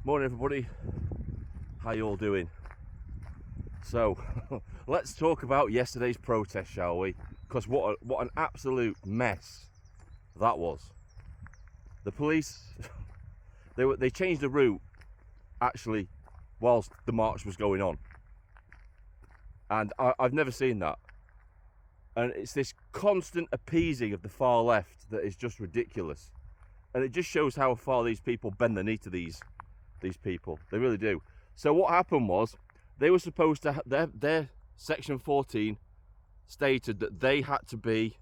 Morning everybody, how you all doing? So let's talk about yesterday's protest, shall we? Because what an absolute mess that was. The police they changed the route actually whilst the march was going on, and I've never seen that. And it's this constant appeasing of the far left that is just ridiculous, and it just shows how far these people bend the knee to these people. They really do. So what happened was, they were supposed to their section 14 stated that they had to be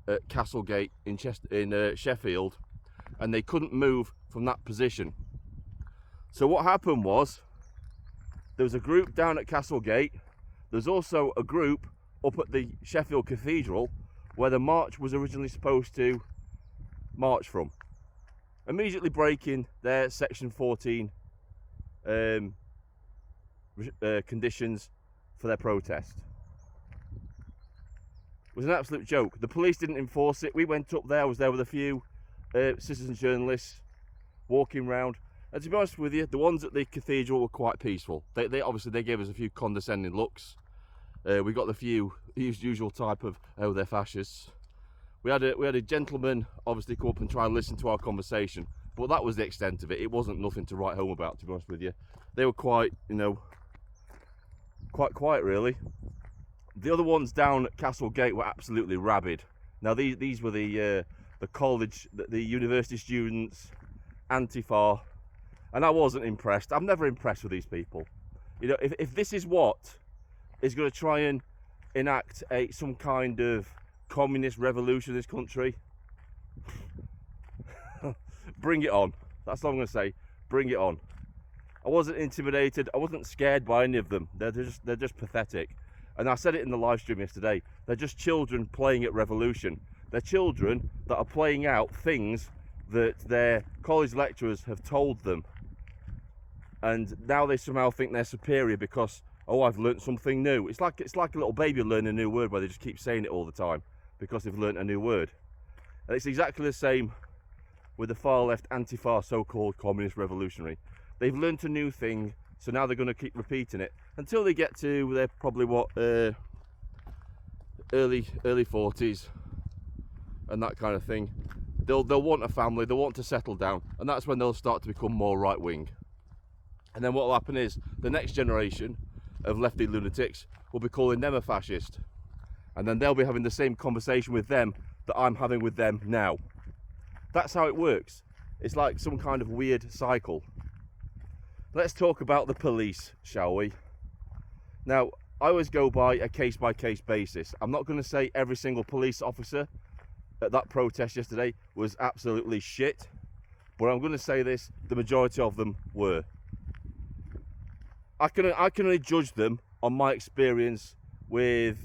at Castlegate in Sheffield, and they couldn't move from that position. So what happened was, there was a group down at Castlegate. There's also a group up at the Sheffield Cathedral where the march was originally supposed to march from, immediately breaking their section 14 conditions for their protest. It was an absolute joke. The police didn't enforce it. We went up there, I was there with a few citizen journalists walking around, and to be honest with you, the ones at the cathedral were quite peaceful. They obviously they gave us a few condescending looks. We got the usual type of, oh, they're fascists. We had a gentleman obviously come up and try and listen to our conversation, but that was the extent of it. It wasn't nothing to write home about, to be honest with you. They were quite, quite quiet really. The other ones down at Castlegate were absolutely rabid. Now these were the college, the university students, Antifa, and I wasn't impressed. I'm never impressed with these people. If this is what is going to try and enact some kind of communist revolution in this country, bring it on. That's all I'm going to say. Bring it on. I wasn't intimidated. I wasn't scared by any of them. They're just pathetic. And I said it in the live stream yesterday. They're just children playing at revolution. They're children that are playing out things that their college lecturers have told them, and now they somehow think they're superior because, oh, I've learnt something new. It's like a little baby learning a new word where they just keep saying it all the time because they've learnt a new word. And it's exactly the same with the far left Antifa so-called communist revolutionary. They've learnt a new thing, so now they're going to keep repeating it until they get to, they're probably what, early 40s and that kind of thing. They'll want a family, they'll want to settle down, and that's when they'll start to become more right-wing. And then what will happen is the next generation of lefty lunatics will be calling them a fascist, and then they'll be having the same conversation with them that I'm having with them now. That's how it works. It's like some kind of weird cycle. Let's talk about the police, shall we? Now, I always go by a case-by-case basis. I'm not going to say every single police officer at that protest yesterday was absolutely shit, but I'm going to say this: the majority of them were. I can only judge them on my experience with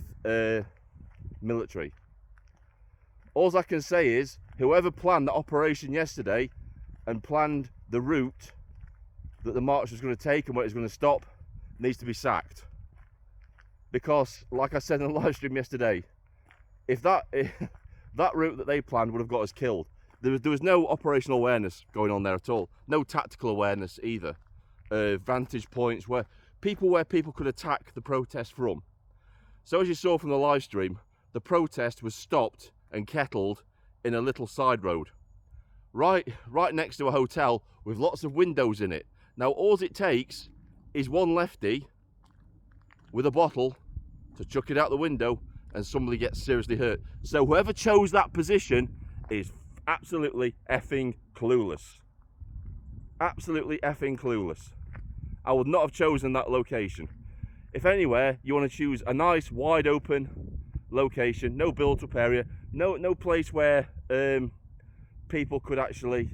military. All I can say is, whoever planned the operation yesterday and planned the route that the march was going to take and where it was going to stop needs to be sacked. Because, like I said in the live stream yesterday, if that route that they planned would have got us killed, there was no operational awareness going on there at all. No tactical awareness either. Vantage points where people could attack the protest from. So as you saw from the live stream, the protest was stopped and kettled in a little side road, right next to a hotel with lots of windows in it. Now all it takes is one lefty with a bottle to chuck it out the window and somebody gets seriously hurt. So whoever chose that position is absolutely effing clueless. Absolutely effing clueless. I would not have chosen that location. If anywhere you want to choose a nice wide open location, no built up area, no place where people could actually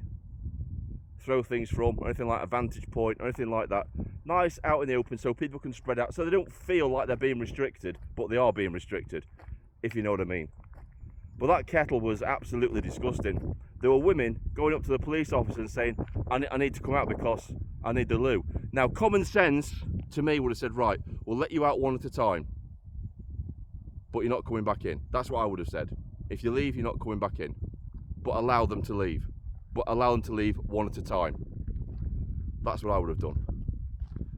throw things from, or anything like a vantage point or anything like that. Nice out in the open so people can spread out, so they don't feel like they're being restricted, but they are being restricted, if you know what I mean. But that kettle was absolutely disgusting. There were women going up to the police officer and saying, I need to come out because I need the loo. Now, common sense to me would have said, right, we'll let you out one at a time, but you're not coming back in. That's what I would have said. If you leave, you're not coming back in. But allow them to leave. But allow them to leave one at a time. That's what I would have done.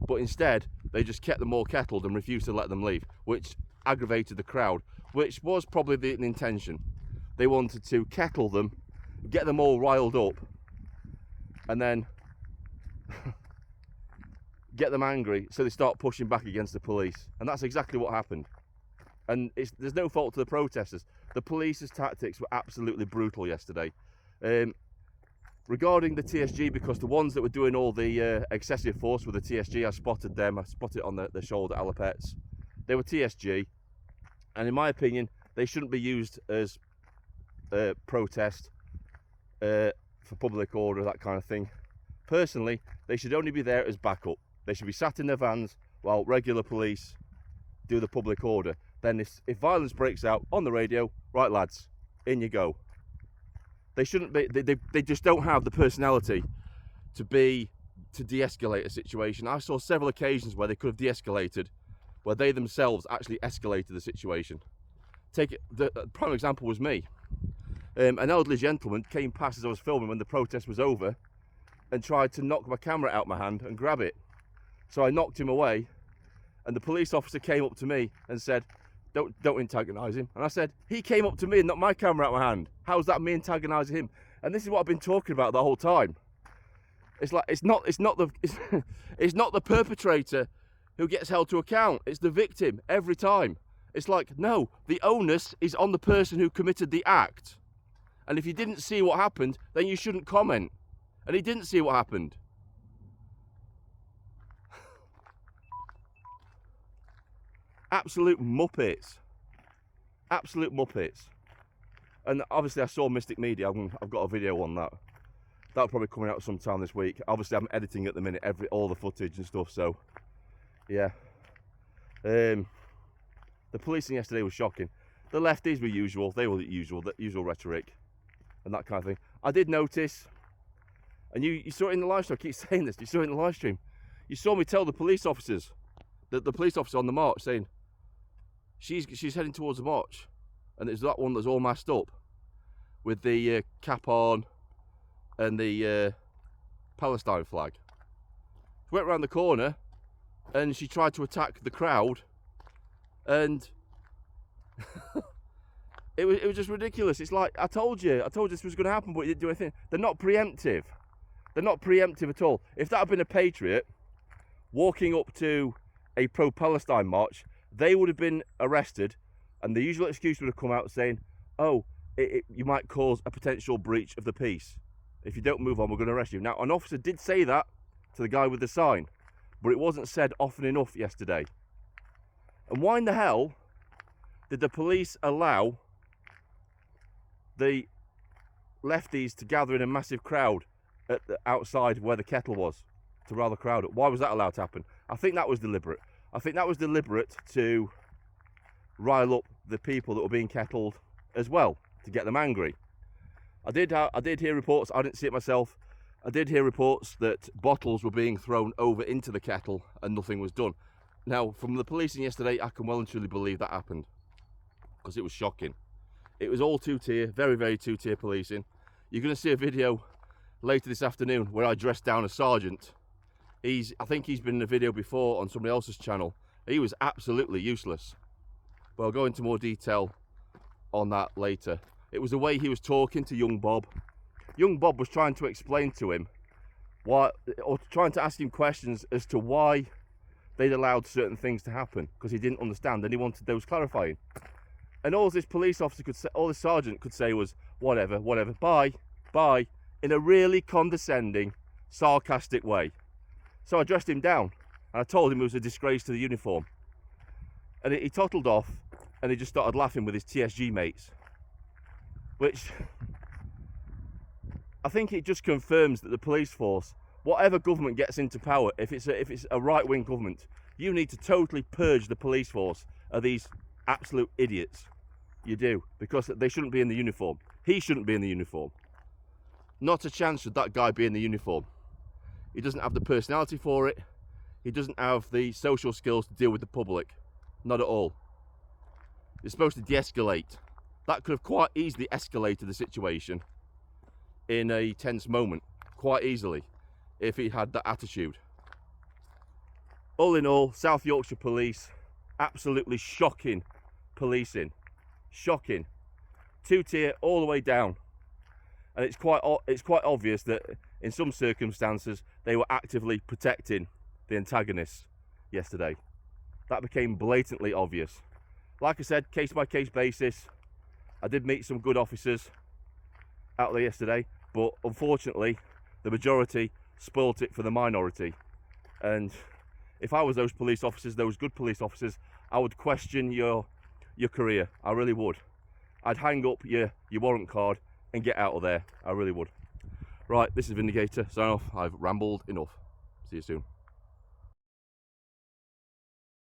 But instead, they just kept them all kettled and refused to let them leave, which aggravated the crowd, which was probably the intention. They wanted to kettle them, get them all riled up, and then get them angry so they start pushing back against the police. And that's exactly what happened. And there's no fault to the protesters. The police's tactics were absolutely brutal yesterday. Regarding the TSG, because the ones that were doing all the excessive force with the TSG, I spotted them. I spotted on the shoulder alipets. They were TSG, and in my opinion, they shouldn't be used as protest for public order, that kind of thing. Personally, they should only be there as backup. They should be sat in their vans while regular police do the public order. Then if violence breaks out on the radio, right lads, in you go. They shouldn't be, they just don't have the personality to de-escalate a situation. I saw several occasions where they could have de-escalated, where they themselves actually escalated the situation. The prime example was me. An elderly gentleman came past as I was filming when the protest was over and tried to knock my camera out my hand and grab it. So I knocked him away, and the police officer came up to me and said, don't antagonise him. And I said, he came up to me and knocked my camera out my hand. How's that me antagonising him? And this is what I've been talking about the whole time. It's like it's not the perpetrator who gets held to account. It's the victim every time. It's like, no, the onus is on the person who committed the act. And if you didn't see what happened, then you shouldn't comment. And he didn't see what happened. Absolute muppets. Absolute muppets. And obviously I saw Mystic Media. I've got a video on that. That'll probably coming out sometime this week. Obviously I'm editing at the minute, all the footage and stuff, so yeah. The policing yesterday was shocking. The lefties were usual. They were the usual rhetoric and that kind of thing. I did notice, and you saw it in the live stream. I keep saying this. You saw it in the live stream. You saw me tell the police officers, the police officer on the march, saying she's heading towards the march, and it's that one that's all masked up with the cap on and the Palestine flag. She went round the corner and she tried to attack the crowd, and it was just ridiculous. It's like, I told you this was going to happen, but you didn't do anything. They're not preemptive. They're not preemptive at all. If that had been a patriot walking up to a pro-Palestine march, they would have been arrested, and the usual excuse would have come out saying, oh, you might cause a potential breach of the peace. If you don't move on, we're going to arrest you. Now, an officer did say that to the guy with the sign, but it wasn't said often enough yesterday. And why in the hell did the police allow the lefties to gather in a massive crowd at the outside where the kettle was, to rile the crowd up? Why was that allowed to happen? I think that was deliberate. I think that was deliberate to rile up the people that were being kettled as well, to get them angry. I did hear reports, I didn't see it myself, I did hear reports that bottles were being thrown over into the kettle and nothing was done. Now, from the policing yesterday, I can well and truly believe that happened, because it was shocking. It was all two-tier, very, very two-tier policing. You're going to see a video later this afternoon where I dressed down a sergeant. I think he's been in a video before on somebody else's channel. He was absolutely useless. But I'll go into more detail on that later. It was the way he was talking to young Bob. Young Bob was trying to explain to him why, or trying to ask him questions as to why they'd allowed certain things to happen, because he didn't understand and he wanted those clarifying. And all this police officer could say, all this sergeant could say was, whatever, bye, in a really condescending, sarcastic way. So I dressed him down and I told him it was a disgrace to the uniform. And he tottled off and he just started laughing with his TSG mates. Which, I think it just confirms that the police force, whatever government gets into power, if it's a right-wing government, you need to totally purge the police force of these absolute idiots. You do, because they shouldn't be in the uniform. He shouldn't be in the uniform. Not a chance should that guy be in the uniform. He doesn't have the personality for it. He doesn't have the social skills to deal with the public. Not at all. You're supposed to de-escalate. That could have quite easily escalated the situation in a tense moment. Quite easily. if he had that attitude. All in all, South Yorkshire Police, absolutely shocking policing. Shocking. 2-tier all the way down. And it's quite obvious that in some circumstances they were actively protecting the antagonists yesterday. That became blatantly obvious. Like I said, case by case basis. I did meet some good officers out there yesterday, but unfortunately the majority spoilt it for the minority. And if I was those police officers, those good police officers, I would question your career. I really would. I'd hang up your warrant card and get out of there. I really would. Right, this is Vindicator. Sign off. I've rambled enough. See you soon.